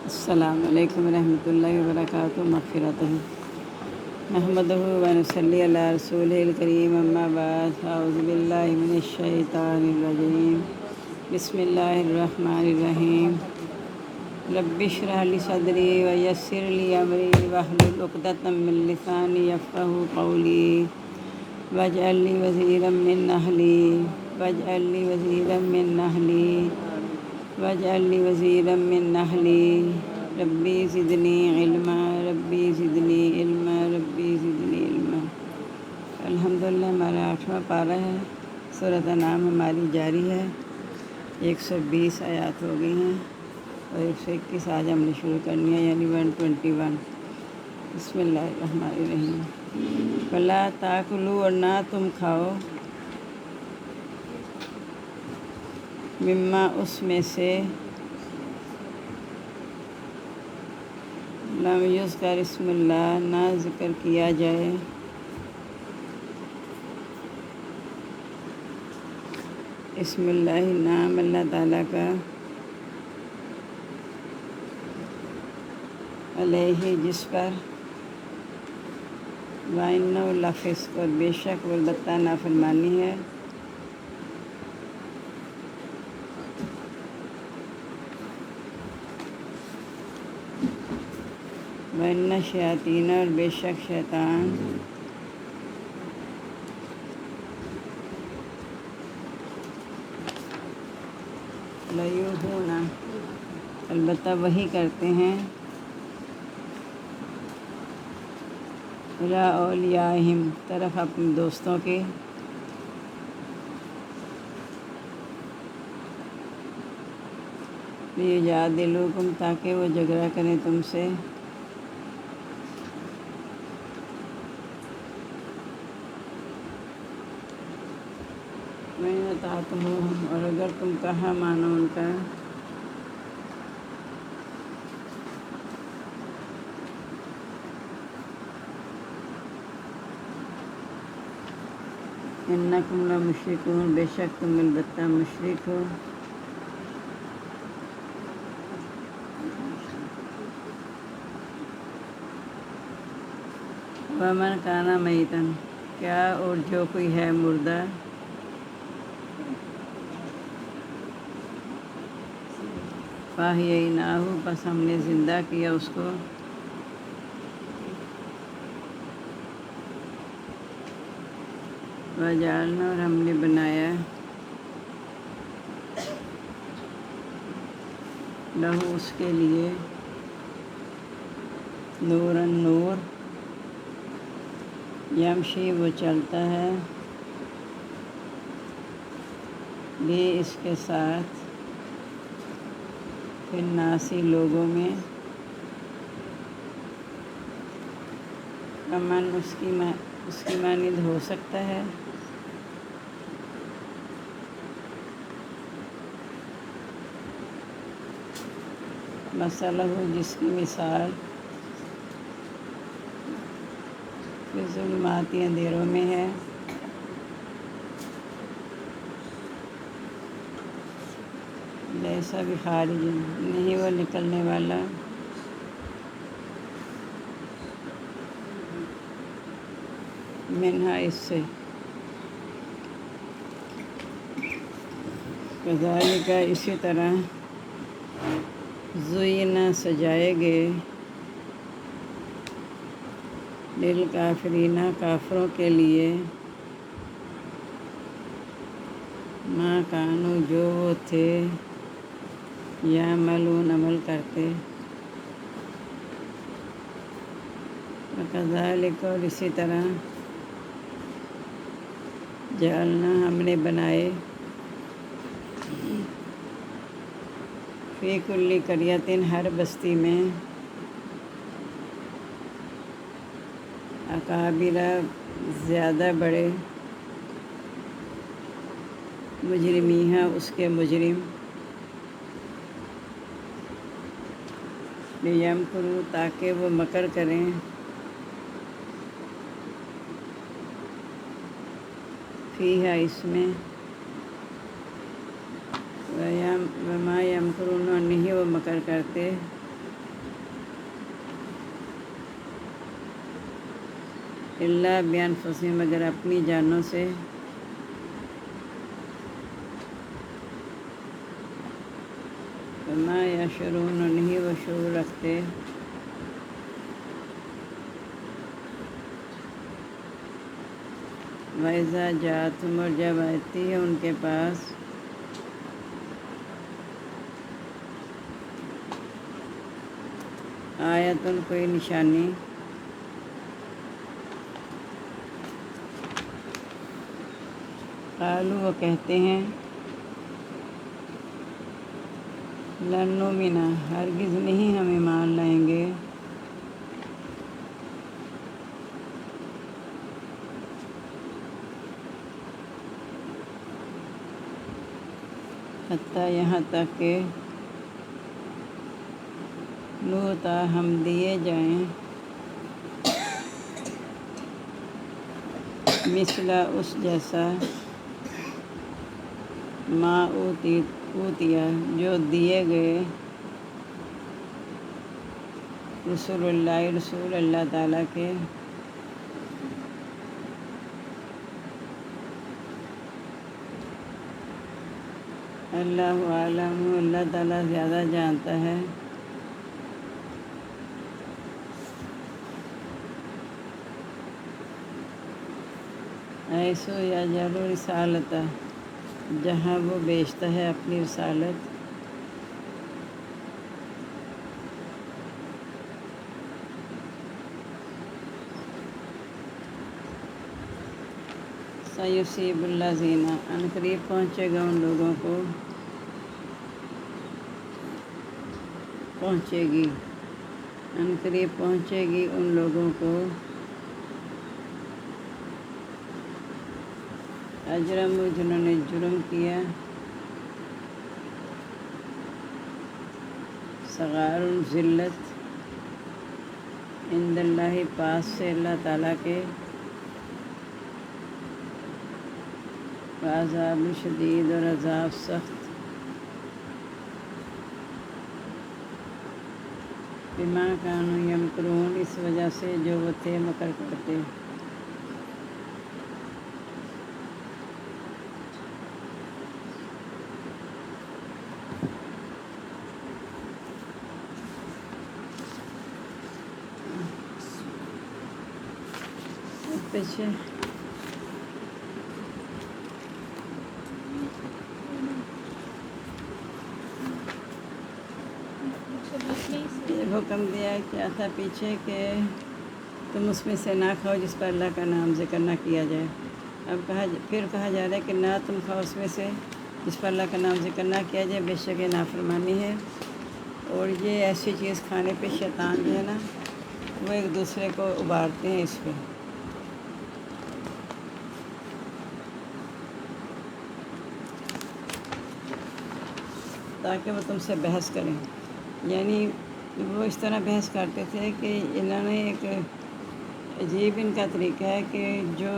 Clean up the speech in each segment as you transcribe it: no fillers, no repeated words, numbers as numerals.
السلام علیکم ورحمۃ اللہ وبرکاتہ مغفرۃ نحمدہ و نصلی علی رسول الکریم اما بعد اعوذ باللہ من الشیطان الرجیم بسم اللہ الرحمن الرحیم رب اشرح لی صدری ویسر لی امری واحلل عقدۃ من لسانی یفقہوا قولی واجعل لی وزیرا من اہلی واجعل لی وزیرا من اہلی واجعل لی وزیرا من اہلی ربی زدنی علما ربی زدنی علما ربی زدنی علما۔ الحمدللہ ہمارا 8واں پارہ ہے، سورۃ انعام ہماری جاری ہے۔ 120 آیات ہو گئی ہیں اور 121 آج ہم نے شروع کرنی ہے، یعنی 121۔ بسم اللہ الرحمن الرحیم۔ فلا تاکلوا، اور نہ تم کھاؤ، مما اس میں سے، لم یذکر اسم اللہ، نہ ذکر کیا جائے اسم اللہ، نام اللہ تعالیٰ کا، علیہ جس پر، وَإِنَّهُ لَفِسْقٌ، اور بے شک وہ البتہ نافرمانی ہے، وَإِنَّ الشَّيَاطِينَ، اور بے شک شیطان، لَیُوحُونَ، البتہ وحی کرتے ہیں، اِلیٰ اولیائہم، طرف اپنے دوستوں کے، لیجادلوکم، تاکہ وہ جھگڑا کریں تم سے، وَإِنْ أَطَعْتُمُوهُمْ، اور اگر تم کہا مانو ان کا، اِنَّکُمْ لَمُشْرِکُونَ، بے شک تم البتہ مشرک ہو، وَمَنْ كَانَ مَيْتًا، کیا اور جو کوئی ہے مردہ، فَأَحْیَیْنَاهُ، پس ہم نے زندہ کیا اس کو، وَجَعَلْنَا، اور ہم نے بنایا، لہو اس کے لیے، نوراً نور، یمشی وہ چلتا ہے، بھی اس کے ساتھ، فی الناس لوگوں میں، کمن اس کی مانند ہو سکتا ہے، مثلہ جس کی مثال، فی ظلمات اندھیروں میں ہے، لیسا بخارج، نہیں وہ نکلنے والا، منہا اس سے، کذالک اسی طرح، زینا سجائے گئے، للکافرین کافروں کے لیے، ما کانوا جو وہ تھے، یعملون عمل کرتے، وکذالک، اور اسی طرح، جعلنا ہم نے بنائے، فی کل قریۃ ہر بستی میں، اکابر زیادہ بڑے، مجرمیہا اس کے مجرم، لیمکروا تاکہ وہ مکر کریں، فیہا اس میں، وما یمکرون، نہیں وہ مکر کرتے، اللہ بانفسہم مگر اپنی جانوں سے، وما یشعرون نہیں وہ شعور رکھتے، وَإِذَا جَاءَتْهُمْ اور جب آتی ہے ان کے پاس آیتن کوئی نشانی، قالوا وہ کہتے ہیں لن نؤمن ہرگز نہیں ہم ایمان لائیں گے، حتیٰ یہاں تک کہ نوتا ہم دیے جائیں مثلا اس جیسا ما اوتیا جو دیے گئے رسول اللہ تعالیٰ کے، اللہ عالم اللہ تعالیٰ زیادہ جانتا ہے، ایسو یا جلو رسالتہ جہاں وہ بیچتا ہے اپنی رسالت، سیصیب الذین ان قریب پہنچے گا ان لوگوں کو، پہنچے گی ان قریب پہنچے گی ان لوگوں کو، اجرم جنہوں نے جرم کیا، صغار ذلت عند اللہ پاس سے اللہ تعالیٰ کے، عذاب شدید اور عذاب سخت، بما کانوا یمکرون اس وجہ سے جو وہ تھے مکر کرتے، پیچھے حکم دیا کیا تھا پیچھے کہ تم اس میں سے نہ کھاؤ جس پر اللہ کا نام ذکر نہ کیا جائے، اب پھر کہا جا رہا ہے کہ نہ تم کھاؤ اس میں سے جس پر اللہ کا نام ذکر نہ کیا جائے، بے شک یہ نافرمانی ہے، اور یہ ایسی چیز کھانے پہ شیطان جو ہے نا وہ ایک دوسرے کو ابھارتے ہیں اس پہ، تاکہ وہ تم سے بحث کریں، یعنی وہ اس طرح بحث کرتے تھے کہ انہوں نے ایک عجیب ان کا طریقہ ہے کہ جو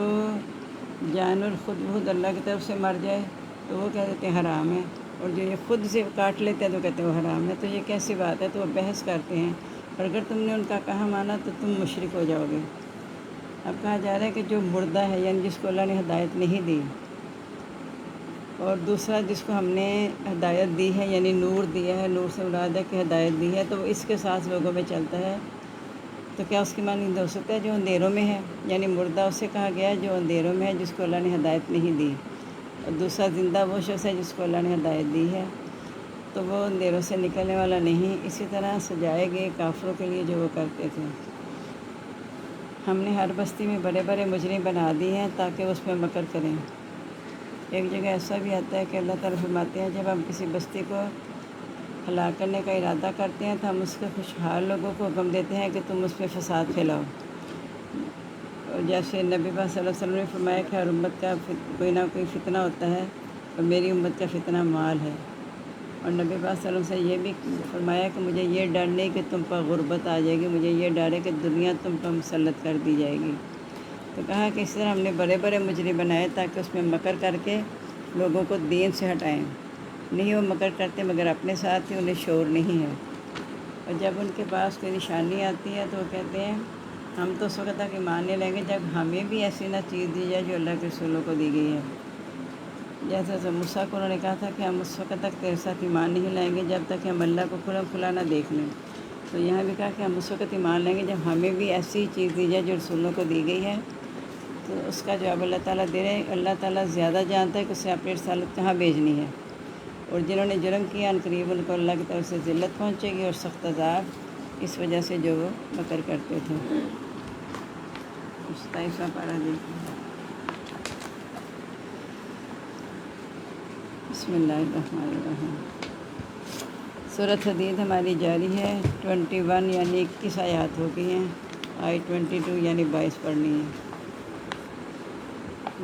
جانور خود بخود اللہ کی طرف سے مر جائے تو وہ کہہ دیتے ہیں حرام ہے، اور جو یہ خود سے کاٹ لیتے ہیں تو کہتے ہیں وہ حرام ہے، تو یہ کیسی بات ہے، تو وہ بحث کرتے ہیں، اور اگر تم نے ان کا کہا مانا تو تم مشرک ہو جاؤ گے۔ اب کہا جا رہا ہے کہ جو مردہ ہے یعنی جس کو اللہ نے ہدایت نہیں دی، اور دوسرا جس کو ہم نے ہدایت دی ہے یعنی نور دیا ہے، نور سے مراد ہے کہ ہدایت دی ہے، تو وہ اس کے ساتھ لوگوں میں چلتا ہے، تو کیا اس کی معنی ہو سکتا ہے جو اندھیروں میں ہے، یعنی مردہ اسے کہا گیا ہے جو اندھیروں میں ہے جس کو اللہ نے ہدایت نہیں دی، اور دوسرا زندہ وہ شخص ہے جس کو اللہ نے ہدایت دی ہے، تو وہ اندھیروں سے نکلنے والا نہیں۔ اسی طرح سجائے گئے کافروں کے لیے جو وہ کرتے تھے، ہم نے ہر بستی میں بڑے بڑے مجرم بنا دیے ہیں تاکہ اس میں مکر کریں۔ ایک جگہ ایسا بھی آتا ہے کہ اللہ تعالیٰ فرماتے ہیں جب ہم کسی بستی کو ہلاک کرنے کا ارادہ کرتے ہیں تو ہم اس کے خوشحال لوگوں کو حکم دیتے ہیں کہ تم اس پہ فساد پھیلاؤ، اور جیسے نبی پاک صلی اللہ علیہ وسلم نے فرمایا کہ ہر امت کا کوئی نہ کوئی فتنہ ہوتا ہے، اور میری امت کا فتنہ مال ہے، اور نبی پاک صلی اللہ علیہ وسلم سے یہ بھی فرمایا کہ مجھے یہ ڈر نہیں کہ تم پر غربت آ جائے گی، مجھے یہ ڈر ہے کہ دنیا تم پر مسلط کر دی جائے گی، تو کہا کہ اس طرح ہم نے بڑے بڑے مجرم بنائے تاکہ اس میں مکر کر کے لوگوں کو دین سے ہٹائیں، نہیں وہ مکر کرتے مگر اپنے ساتھ ہی، انہیں شعور نہیں ہے، اور جب ان کے پاس کوئی نشانی آتی ہے تو وہ کہتے ہیں ہم تو اس وقت تک ایمان نہیں لیں گے جب ہمیں بھی ایسی نہ چیز دی جائے جو اللہ کے رسولوں کو دی گئی ہے۔ جیسے موسیٰ کو انہوں نے کہا تھا کہ ہم اس وقت تک تیرے ساتھ ایمان نہیں لائیں گے جب تک کہ ہم اللہ کو کھلا کھلا نہ دیکھ لیں۔ تو یہاں بھی کہا کہ ہم اس وقت ایمان لیں گے جب ہمیں بھی ایسی چیز دی جائے جو رسولوں کو دی گئی ہے۔ تو اس کا جواب اللہ تعالیٰ دے رہے ہیں، اللہ تعالیٰ زیادہ جانتا ہے کہ اسے اپنی رسالت کہاں بھیجنی ہے، اور جنہوں نے جرم کیا ان قریب ان کو اللہ کی طرف سے ذلت پہنچے گی اور سخت عذاب اس وجہ سے جو وہ مکر کرتے تھے۔ 27واں پارہ دیکھیں۔ بسم اللہ الرحمن الرحیم۔ سورۃ حدید ہماری جاری ہے، 21 یعنی 21 آیات ہو گئی ہیں، آیت 22 یعنی 22 پڑھنی ہے۔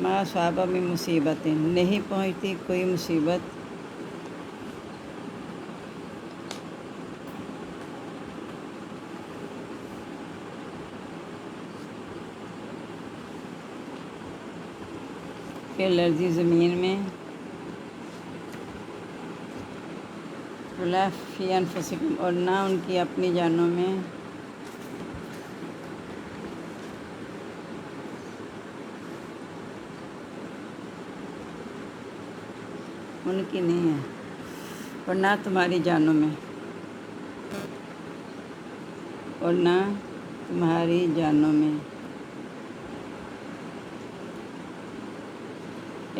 ما اصاب من مصیبت، نہیں پہنچتی کوئی مصیبت کہ لرزی زمین میں، ولا فی انفسکم، اور نہ ان کی اپنی جانوں میں، ان کی نہیں ہے، اور نہ تمہاری جانوں میں، اور نہ تمہاری جانوں میں،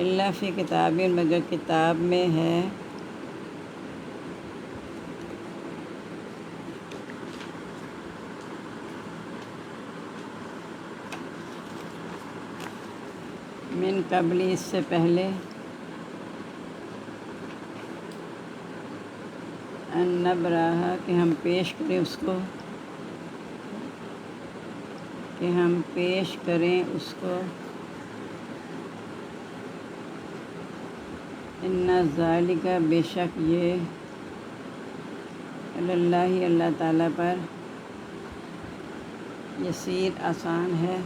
الا فی کتاب، مگر کتاب میں ہے، من قبل، اس سے پہلے، ان نبرأہا، کہ ہم پیش کریں اس کو، کہ ہم پیش کریں اس کو، ان ذالک، بے شک یہ، علی اللہ، اللہ تعالیٰ پر، یسیر، آسان ہے،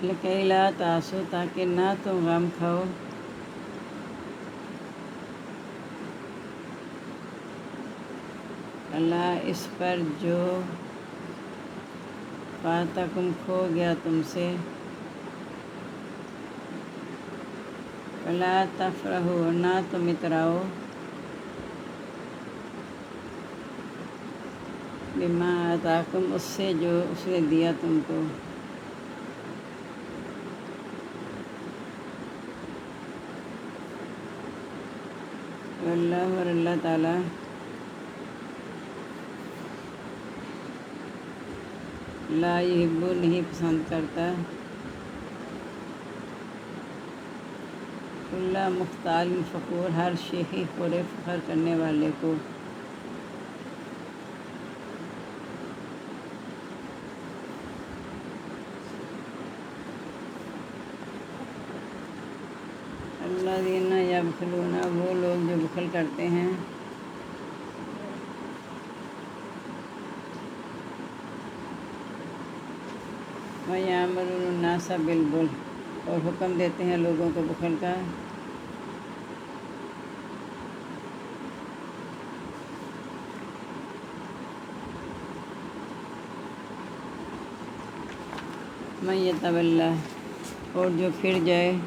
لکی لا تاسو، تاکہ نہ تم غم کھاؤ، اللہ اس پر جو فاتکم، کھو گیا تم سے، ولا تفرحوا، نہ تم اتراؤ، بما آتاکم، اس سے جو اس نے دیا تم کو، واللہ، اور اللہ تعالیٰ، لا یحب، نہیں پسند کرتا، کل مختال فخور، ہر شیخی خور فخر کرنے والے کو، الذین یبخلون، وہ لوگ جو بخل کرتے ہیں، وَیَأْمُرُونَ النَّاسَ بِالْبُخْلِ، اور حکم دیتے ہیں لوگوں کو بخل کا، مَن یتولی، اور جو پھر جائے،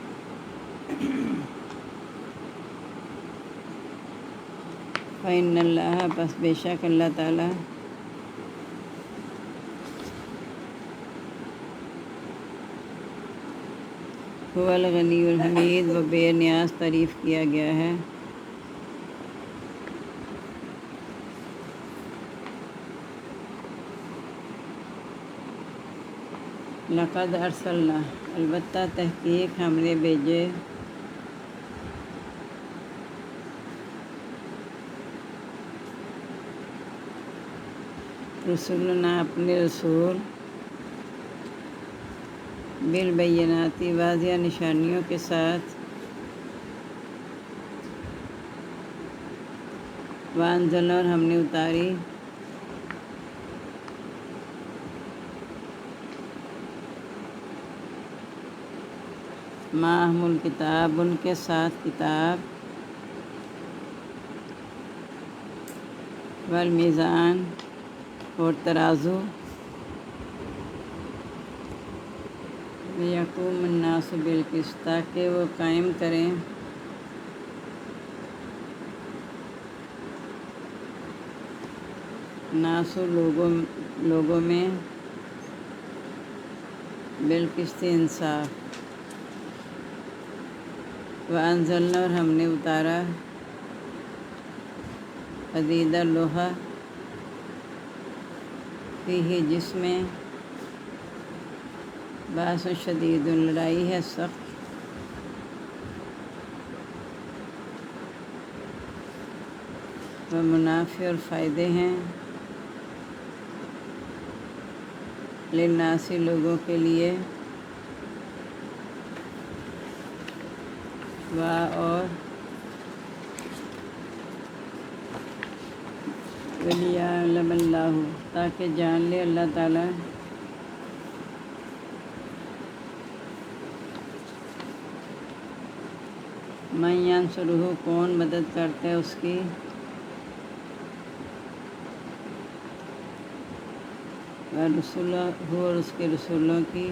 فإن اللہ، پس بے شک اللہ تعالیٰ، هو الغنی الحمید، وہ بے نیاز تعریف کیا گیا ہے، لقد ارسلنا، البتہ تحقیق ہم نے بھیجے، رسولنا، اپنے رسول، بالبینات، واضح نشانیوں کے ساتھ، وانزلنا، اور ہم نے اتاری، معہم الکتاب، ان کے ساتھ کتاب، والمیزان، اور ترازو، یقوم الناس بالقسط، تاکہ وہ قائم کریں ناس لوگوں میں بالقسط انصاف۔ وانزلنا، اور ہم نے اتارا حدید لوہا، فیہ، جس میں باس شدید، لڑائی ہے سخت، و منافع، اور فائدے ہیں، للناس، لوگوں کے لیے، اور وَلِيَعْلَمَ اللہ، تاکہ جان لے اللہ تعالیٰ من ینصرہ، کون مدد کرتا ہے اس کی، ورسولہ، اور اس کے رسولوں کی،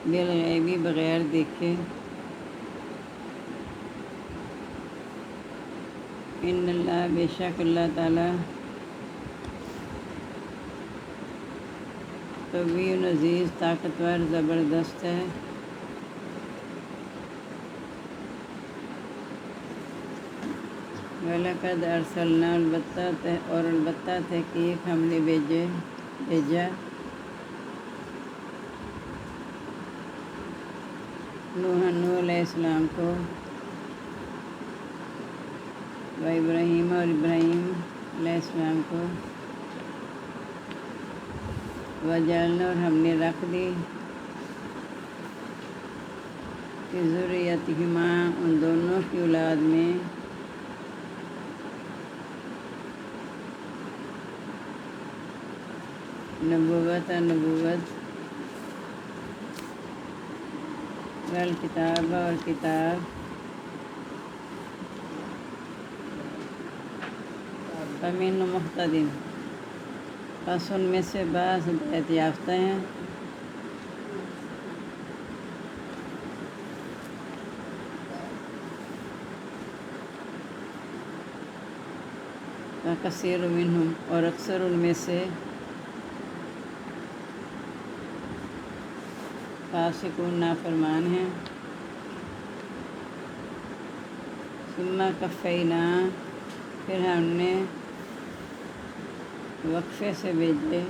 بالغیبی، بغیر دیکھے، ان اللہ، بے شک اللہ تعالیٰ، قوی عزیز، طاقتور، زبردست ہے۔ وَلَقَدْ أَرْسَلْنَا، البتہ تحقیق ہم نے بھیجا نوح علیہ السلام کو، و ابراہیم، اور ابراہیم علیہ السلام کو، وجعلنا، اور ہم نے رکھ دی فی ذریتہما، ان دونوں کی اولاد میں، نبوت، والکتاب، اور کتاب، فمنہم مہتد، پس ان میں سے بعض ہدایت یافتہ ہیں، وکثیر منہم، اور اکثر ان میں سے، فاسقون، نافرمان ہیں۔ ثم قفینا، پھر ہم نے وقفے سے بھیجے،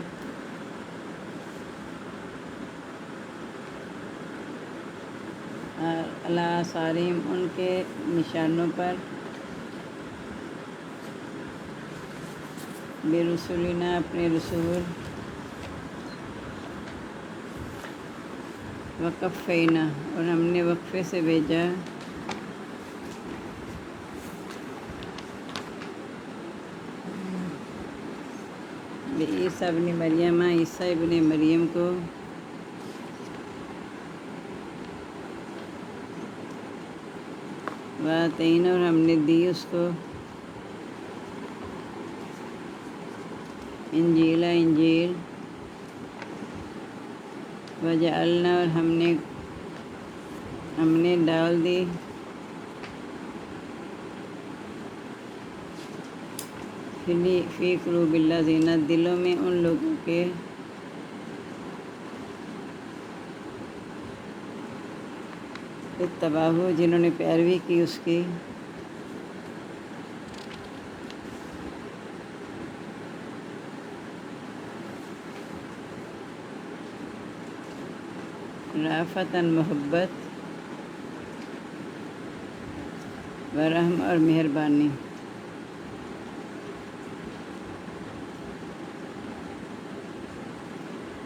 علی آثارہم، ان کے نشانوں پر، برسولنا، اپنے رسول، وقفینا، اور ہم نے وقفے سے بھیجا، عیسیٰ ابن مریم، عیسیٰ ابن مریم کو، وآتینا، اور ہم نے دی اس کو، انجیل، وجعلنا، اور ہم نے ڈال دی فی قلوب الذین، دلوں میں ان لوگوں کے، اتبعوہ، جنہوں نے پیروی کی اس کی، رأفتاً، محبت، ورحم، اور مہربانی،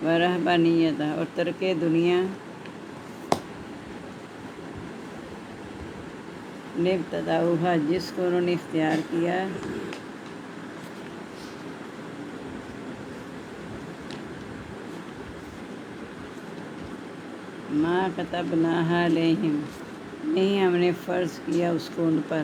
ورہبانیت، اور ترک دنیا، ابتداؤہا، جس کو انہوں نے اختیار کیا، ما کتبناہا علیہم، نہیں ہم نے فرض کیا اس کو ان پر،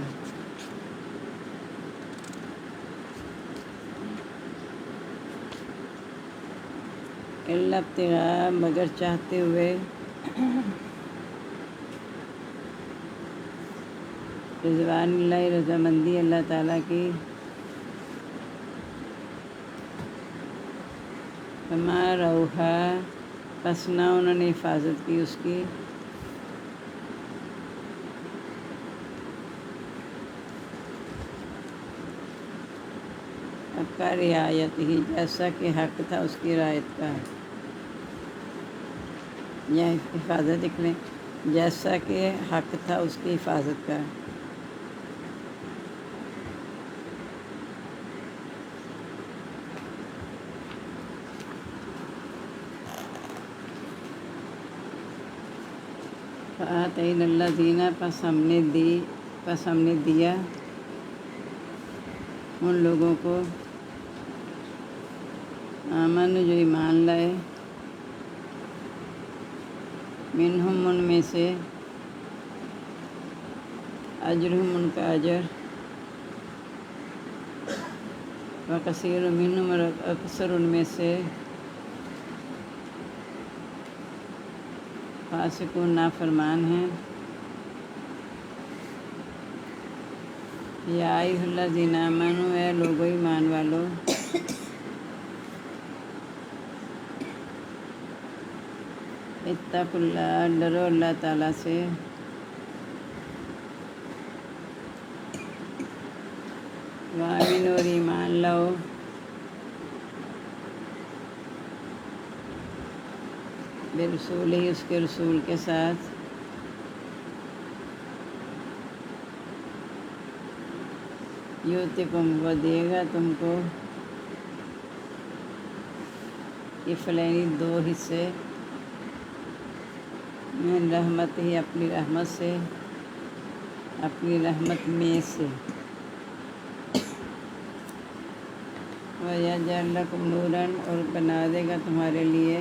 الا ابتغاء مگر چاہتے ہوئے رضوان اللہ رضامندی اللہ تعالیٰ کی فما روحا پس نہ انہوں نے حفاظت کی اس کی حق کا رعایت ہی جیسا کہ حق تھا اس کی رعایت کا یا حفاظت لکھ لیں جیسا کہ حق تھا اس کی حفاظت کا فآتینا الذین پس ہم نے دیا ان لوگوں کو آمن جو ایمان لائے منہم ان میں سے اجرہم ان کا اجر وکثیر منہم اور اکثر ان میں سے فاسقون نافرمان ہیں یا ایھا الذین آمنوا اے لوگو ایمان والو اتقوا اللہ ڈرو اللہ تعالیٰ سے وآمنوا اور ایمان لاؤ برسول ہی اس کے رسول کے ساتھ یؤتکم وہ دے گا تم کو کفلین دو حصے من رحمت ہی اپنی رحمت سے اپنی رحمت میں سے وَيَجْعَلْ لَكُمْ نُورًا اور بنا دے گا تمہارے لیے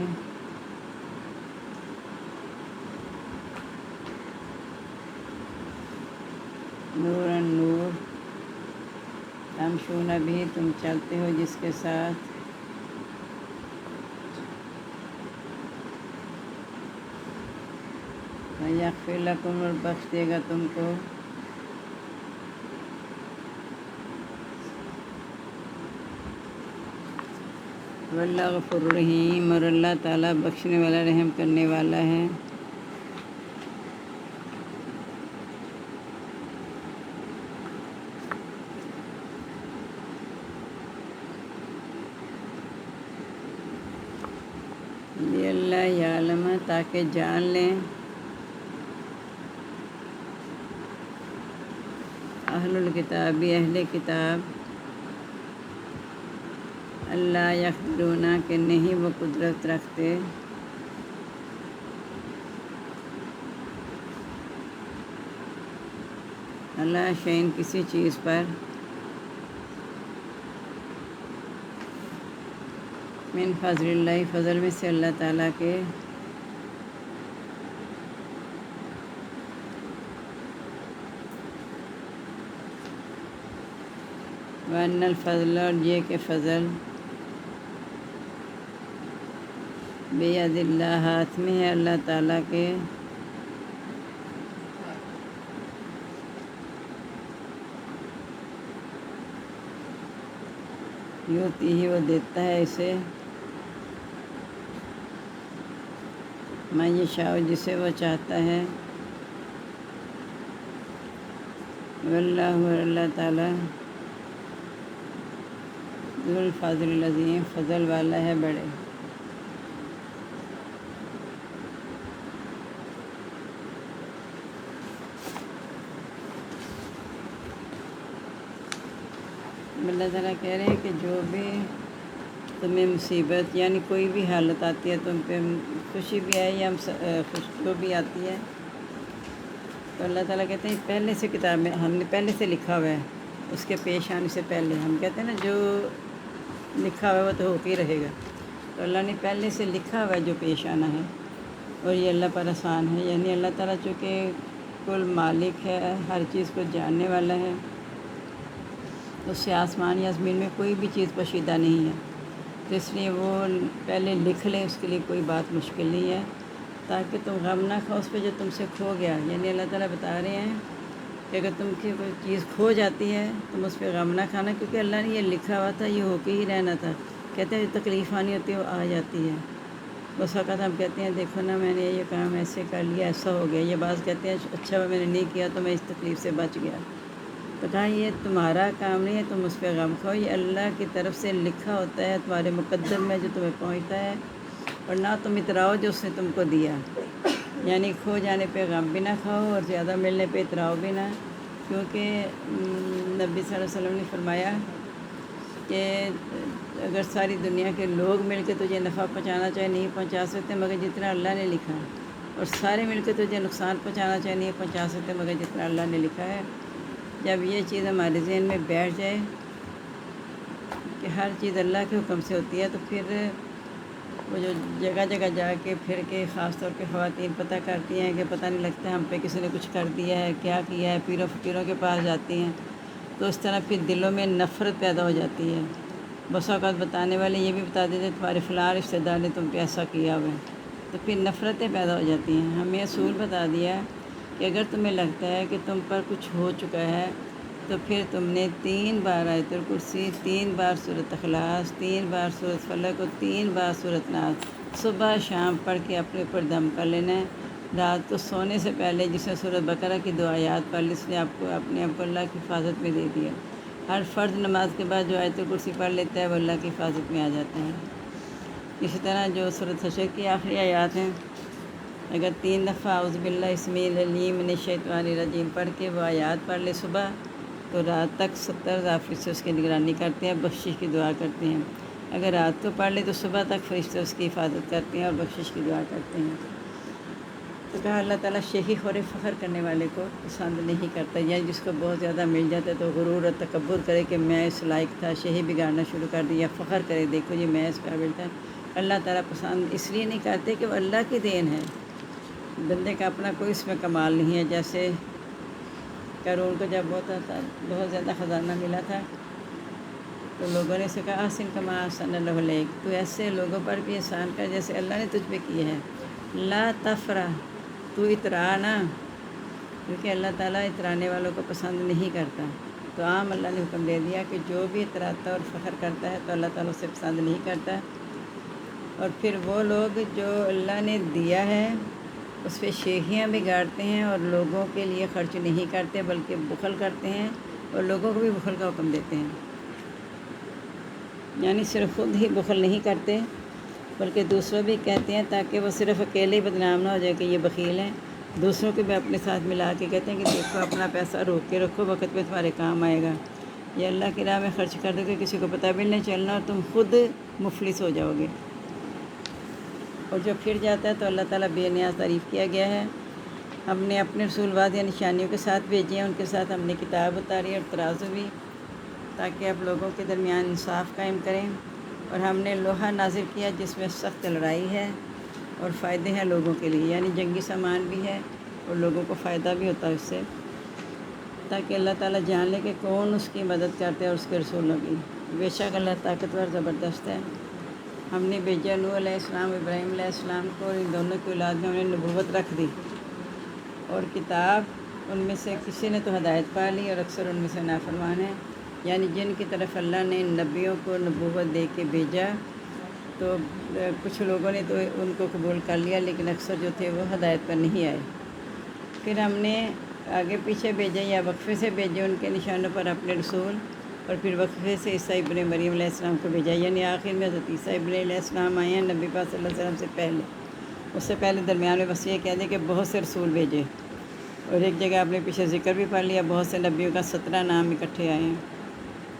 نوراً نور تمشون بھی تم چلتے ہو جس کے ساتھ وَيَغْفِرْ لَكُمْ اور بخش دے گا تم کو واللہ غفور رحیم اور اللہ تعالیٰ بخشنے والا رحم کرنے والا ہے اللہ یعلم تاکہ جان لیں اہل الکتاب اہل کتاب اللہ یقدرون کہ نہیں وہ قدرت رکھتے اللہ شین کسی چیز پر من فضل اللہ فضل میں سے اللہ تعالیٰ کے وَأَنَّ الْفَضْلَ اور یہ کہ فضل بِیَدِ اللہ ہاتھ میں ہے اللہ تعالیٰ کے یوتی ہی وہ دیتا ہے اسے من یشاء جسے وہ چاہتا ہے واللہ اللہ تعالیٰ ذو الفضل العظیم فضل والا ہے بڑے اللہ تعالیٰ کہہ رہے ہیں کہ جو بھی تمہیں مصیبت یعنی کوئی بھی حالت آتی ہے تم پہ خوشی بھی آئے یا جو بھی آتی ہے تو اللہ تعالیٰ کہتے ہیں پہلے سے کتاب میں ہم نے پہلے سے لکھا ہوا ہے اس کے پیش آنے سے پہلے ہم کہتے ہیں نا جو لکھا ہوا ہے وہ تو ہو کے ہی رہے گا تو اللہ نے پہلے سے لکھا ہوا ہے جو پیش آنا ہے اور یہ اللہ پر آسان ہے یعنی اللہ تعالیٰ چونکہ کل مالک ہے ہر چیز کو جاننے والا ہے اس سے آسمان یا زمین میں کوئی بھی چیز پوشیدہ نہیں ہے تو اس لیے وہ پہلے لکھ لیں، اس کے لیے کوئی بات مشکل نہیں ہے، تاکہ تم غم نہ کھاؤ اس پہ جو تم سے کھو گیا۔ یعنی اللہ تعالیٰ بتا رہے ہیں کہ اگر تم کی کوئی چیز کھو جاتی ہے تم اس پہ غم نہ کھانا، کیونکہ اللہ نے یہ لکھا ہوا تھا، یہ ہو کے ہی رہنا تھا۔ کہتے ہیں جو تکلیف آنی ہوتی ہے وہ آ جاتی ہے۔ بس وقت ہم کہتے ہیں دیکھو نا میں نے یہ کام ایسے کر لیا، ایسا ہو گیا، یہ بعض کہتے ہیں اچھا میں نے نہیں کیا تو میں اس تکلیف سے بچ گیا۔ تو کہا یہ تمہارا کام نہیں ہے، تم اس پہ غم کھاؤ، یہ اللہ کی طرف سے لکھا ہوتا ہے تمہارے مقدر میں جو تمہیں پہنچتا ہے، اور نہ تم اتراؤ جو اس نے تم کو دیا۔ یعنی کھو جانے پہ غم بھی نہ کھاؤ اور زیادہ ملنے پہ اتراؤ بھی نہ، کیونکہ نبی صلی اللہ علیہ وسلم نے فرمایا کہ اگر ساری دنیا کے لوگ مل کے تجھے نفع پہنچانا چاہے نہیں پہنچا سکتے مگر جتنا اللہ نے لکھا، اور سارے مل کے تجھے نقصان پہنچانا چاہے نہیں پہنچا سکتے مگر جتنا اللہ نے لکھا ہے۔ جب یہ چیز ہمارے ذہن میں بیٹھ جائے کہ ہر چیز اللہ کے حکم سے ہوتی ہے، تو پھر وہ جو جگہ جگہ جا کے پھر کے خاص طور پہ خواتین پتہ کرتی ہیں کہ پتہ نہیں لگتا ہم پہ کسی نے کچھ کر دیا ہے، کیا کیا ہے، پیروں فقیروں کے پاس جاتی ہیں، تو اس طرح پھر دلوں میں نفرت پیدا ہو جاتی ہے۔ بس اوقات بتانے والے یہ بھی بتا دیتے تمہارے فلاں رشتہ دار نے تم پہ ایسا کیا ہوا ہے، تو پھر نفرتیں پیدا ہو جاتی ہیں۔ ہمیں اصول بتا دیا کہ اگر تمہیں لگتا ہے کہ تم پر کچھ ہو چکا ہے تو پھر تم نے 3 بار آیت الکرسی، 3 بار سورۃ اخلاص، 3 بار سورۃ فلق اور 3 بار سورۃ ناس صبح شام پڑھ کے اپنے اوپر دم کر لینا ہے۔ رات کو سونے سے پہلے جس نے سورۃ بقرہ کی 2 آیات پڑھ لی، اس نے آپ کو اپنے آپ کو اللہ کی حفاظت میں دے دیا۔ ہر فرض نماز کے بعد جو آیت الکرسی پڑھ لیتا ہے وہ اللہ کی حفاظت میں آ جاتا ہے۔ اسی طرح جو سورۃ حشر کی آخری آیات ہیں، اگر 3 دفعہ اعوذ باللہ السمیع العلیم من الشیطان الرجیم پڑھ کے وہ آیات پڑھ لے صبح، تو رات تک 70,000 فرشتے اس کی نگرانی کرتے ہیں، بخشش کی دعا کرتے ہیں۔ اگر رات کو پڑھ لے تو صبح تک فرشتے اس کی حفاظت کرتے ہیں اور بخشش کی دعا کرتے ہیں۔ تو کہا اللہ تعالیٰ شیخی خور فخر کرنے والے کو پسند نہیں کرتا، یعنی جس کو بہت زیادہ مل جاتا ہے تو غرور اور تکبر کرے کہ میں اس لائق تھا، شیخی بگاڑنا شروع کر دیا، فخر کرے دیکھو جی میں اس قابل تھا۔ اللہ تعالیٰ پسند اس لیے نہیں کرتے کہ وہ اللہ کی دین ہے، بندے کا اپنا کوئی اس میں کمال نہیں ہے۔ جیسے قارون کو جب بہت زیادہ خزانہ ملا تھا تو لوگوں نے اسے کہا احسن کما احسن اللہ علیک، تو ایسے لوگوں پر بھی احسان کر جیسے اللہ نے تجھ پہ کیا ہے۔ لا تفرح، تو اترا نہ، کیونکہ اللہ تعالیٰ اترانے والوں کو پسند نہیں کرتا۔ تو عام اللہ نے حکم دے دیا کہ جو بھی اتراتا اور فخر کرتا ہے تو اللہ تعالیٰ اسے پسند نہیں کرتا۔ اور پھر وہ لوگ جو اللہ نے دیا ہے اس پہ شیخیاں بگاڑتے ہیں اور لوگوں کے لیے خرچ نہیں کرتے بلکہ بخل کرتے ہیں، اور لوگوں کو بھی بخل کا حکم دیتے ہیں۔ یعنی صرف خود ہی بخل نہیں کرتے بلکہ دوسروں بھی کہتے ہیں، تاکہ وہ صرف اکیلے ہی بدنام نہ ہو جائے کہ یہ بخیل ہیں، دوسروں کو بھی اپنے ساتھ ملا کے کہتے ہیں کہ دیکھو اپنا پیسہ روک کے رکھو، وقت پہ تمہارے کام آئے گا۔ یہ اللہ کی راہ میں خرچ کر دو کہ کسی کو پتہ بھی نہیں چلنا اور تم خود مفلس ہو جاؤ گے۔ اور جو پھر جاتا ہے تو اللہ تعالیٰ بے نیاز تعریف کیا گیا ہے۔ ہم نے اپنے رسول واضح نشانیوں کے ساتھ بھیجے ہیں، ان کے ساتھ ہم نے کتاب اتاری اور ترازو بھی، تاکہ آپ لوگوں کے درمیان انصاف قائم کریں۔ اور ہم نے لوہا نازل کیا جس میں سخت لڑائی ہے اور فائدے ہیں لوگوں کے لیے، یعنی جنگی سامان بھی ہے اور لوگوں کو فائدہ بھی ہوتا ہے اس سے، تاکہ اللہ تعالیٰ جان لے کہ کون اس کی مدد کرتے ہیں اور اس کے رسولوں کی۔ بے شک اللہ طاقتور زبردست ہے۔ ہم نے بھیجا نوح علیہ السلام، ابراہیم علیہ السلام کو، اور ان دونوں کی اولاد میں ہم نے نبوت رکھ دی اور کتاب، ان میں سے کسی نے تو ہدایت پا لی اور اکثر ان میں سے نافرمان ہیں۔ یعنی جن کی طرف اللہ نے نبیوں کو نبوت دے کے بھیجا تو کچھ لوگوں نے تو ان کو قبول کر لیا، لیکن اکثر جو تھے وہ ہدایت پر نہیں آئے۔ پھر ہم نے آگے پیچھے بھیجے یا وقفے سے بھیجے ان کے نشانوں پر اپنے رسول، اور پھر وقفے سے عیسیٰ ابن مریم علیہ السلام کو بھیجا، یعنی آخر میں حضرت عیسیٰ ابن علیہ السلام آئے ہیں نبی پاک صلی اللہ علیہ وسلم سے پہلے۔ اس سے پہلے درمیان میں بس یہ کہہ دیں کہ بہت سے رسول بھیجے، اور ایک جگہ آپ نے پیچھے ذکر بھی پڑھ لیا، بہت سے نبیوں کا 17 نام اکٹھے آئے ہیں،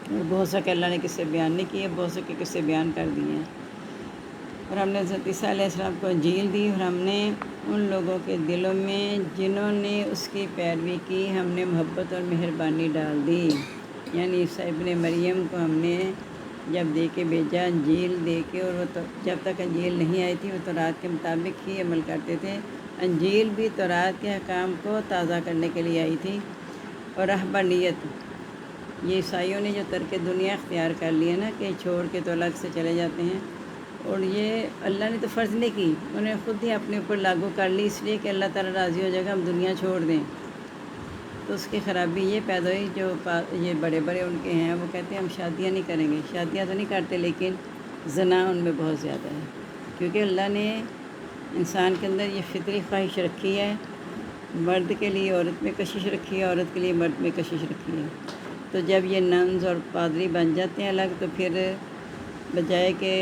اور بہت سے کہ اللہ نے کس سے بیان نہیں کیے، بہت سے کہ کس سے بیان کر دیے ہیں۔ اور ہم نے حضرت عیسیٰ علیہ السلام کو انجیل دی، اور ہم نے ان لوگوں کے دلوں میں جنہوں نے اس کی پیروی کی ہم نے محبت اور مہربانی ڈال دی۔ یعنی عیسیٰ ابن مریم کو ہم نے جب دے کے بھیجا، انجیل دے کے، اور وہ جب تک انجیل نہیں آئی تھی وہ تورات کے مطابق ہی عمل کرتے تھے۔ انجیل بھی تورات کے احکام کو تازہ کرنے کے لیے آئی تھی، اور رہبانیت یہ عیسائیوں نے جو ترک دنیا اختیار کر لیا نا کہ چھوڑ کے تو الگ سے چلے جاتے ہیں، اور یہ اللہ نے تو فرض نہیں کی، انہوں نے خود ہی اپنے اوپر لاگو کر لی، اس لیے کہ اللہ تعالیٰ راضی ہو جائے گا ہم دنیا چھوڑ دیں۔ تو اس کی خرابی یہ پیدا ہوئی، جو یہ بڑے بڑے ان کے ہیں وہ کہتے ہیں ہم شادیاں نہیں کریں گے، شادیاں تو نہیں کرتے لیکن زنا ان میں بہت زیادہ ہے، کیونکہ اللہ نے انسان کے اندر یہ فطری خواہش رکھی ہے، مرد کے لیے عورت میں کشش رکھی ہے، عورت کے لیے مرد میں کشش رکھی ہے۔ تو جب یہ ننز اور پادری بن جاتے ہیں الگ، تو پھر بجائے کہ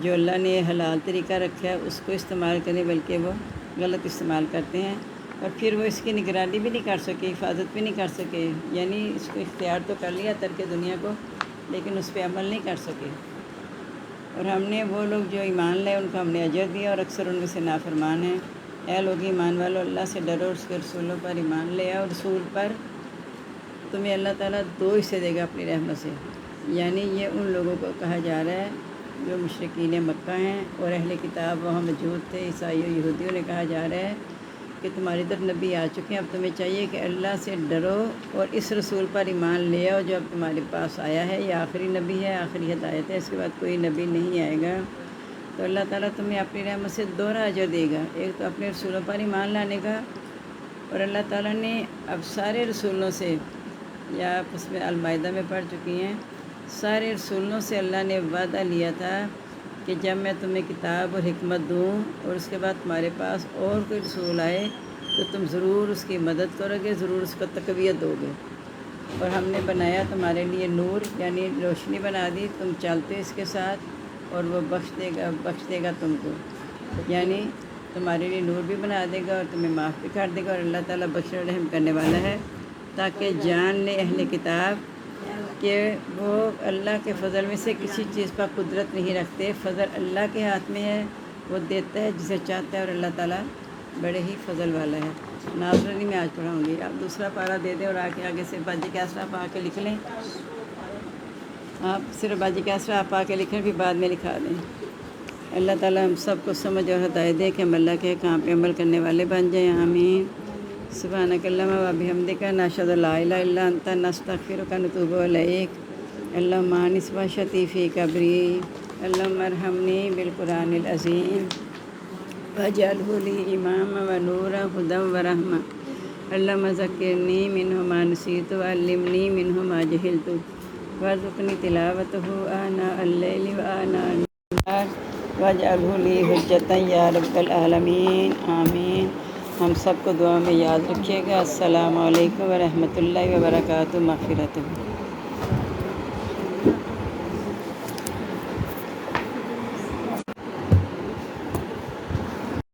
جو اللہ نے حلال طریقہ رکھا ہے اس کو استعمال کریں، بلکہ وہ غلط استعمال کرتے ہیں، اور پھر وہ اس کی نگرانی بھی نہیں کر سکے، حفاظت بھی نہیں کر سکے، یعنی اس کو اختیار تو کر لیا ترک دنیا کو، لیکن اس پہ عمل نہیں کر سکے۔ اور ہم نے وہ لوگ جو ایمان لائے ان کو ہم نے اجر دیا، اور اکثر ان میں سے نافرمان ہیں۔ اے لوگ ایمان والو، اللہ سے ڈرو، اس کے رسولوں پر ایمان لے آؤ، رسول پر تمہیں اللہ تعالیٰ 2 حصے دے گا اپنی رحمت سے، یعنی یہ ان لوگوں کو کہا جا رہا ہے جو مشرکین مکہ ہیں اور اہل کتاب وہاں موجود تھے، عیسائی و یہودیوں نے کہا جا رہا ہے کہ تمہاری طرف نبی آ چکے ہیں، اب تمہیں چاہیے کہ اللہ سے ڈرو اور اس رسول پر ایمان لے آؤ جو اب تمہارے پاس آیا ہے، یہ آخری نبی ہے، آخری ہدایت ہے، اس کے بعد کوئی نبی نہیں آئے گا۔ تو اللہ تعالیٰ تمہیں اپنی رحمت سے 2 اجر دے گا، ایک تو اپنے رسولوں پر ایمان لانے کا، اور اللہ تعالیٰ نے اب سارے رسولوں سے، یا آپ اس میں المائدہ میں پڑھ چکی ہیں، سارے رسولوں سے اللہ نے وعدہ لیا تھا کہ جب میں تمہیں کتاب اور حکمت دوں اور اس کے بعد تمہارے پاس اور کوئی رسول آئے تو تم ضرور اس کی مدد کرو گے، ضرور اس کو تقویت دو گے، اور ہم نے بنایا تمہارے لیے نور، یعنی روشنی بنا دی، تم چلتے اس کے ساتھ، اور وہ بخش دے گا تم کو، یعنی تمہارے لیے نور بھی بنا دے گا اور تمہیں معاف بھی کر دے گا، اور اللہ تعالیٰ بخش و رحم کرنے والا ہے، تاکہ جان لے اہل کتاب کہ وہ اللہ کے فضل میں سے کسی چیز پر قدرت نہیں رکھتے، فضل اللہ کے ہاتھ میں ہے، وہ دیتا ہے جسے چاہتا ہے، اور اللہ تعالیٰ بڑے ہی فضل والا ہے۔ ناظرین میں آج پڑھاؤں گی، آپ دوسرا پارہ دے دیں اور آگے سے باجی کیسرا آپ آ کے لکھ لیں، آپ صرف باجی کیسرا آپ آ کے لکھیں بھی بعد میں لکھا دیں۔ اللہ تعالیٰ ہم سب کو سمجھ اور ہدایت دے کہ ہم اللہ کے کام پہ عمل کرنے والے بن جائیں، آمین۔ سبحانک اللہم و بحمدک، نشہد ان لا الہ الا انت، نستغفرک ونتوب الیک، اللہم آنس وحشتی فی قبری، اللہم ارحمنی بالقرآن العظیم واجعلہ لی اماما و نورا ہدی و رحمہ، اللہم ذکرنی منہ ما نسیت وعلمنی منہ ما جہلت وارزقنی تلاوتہ آناء اللیل و آناء النہار واجعلہ لی حجۃ یا رب العالمین، آمین۔ ہم سب کو دعا میں یاد رکھیے گا۔ السلام علیکم ورحمۃ اللہ وبرکاتہ، مغفرت۔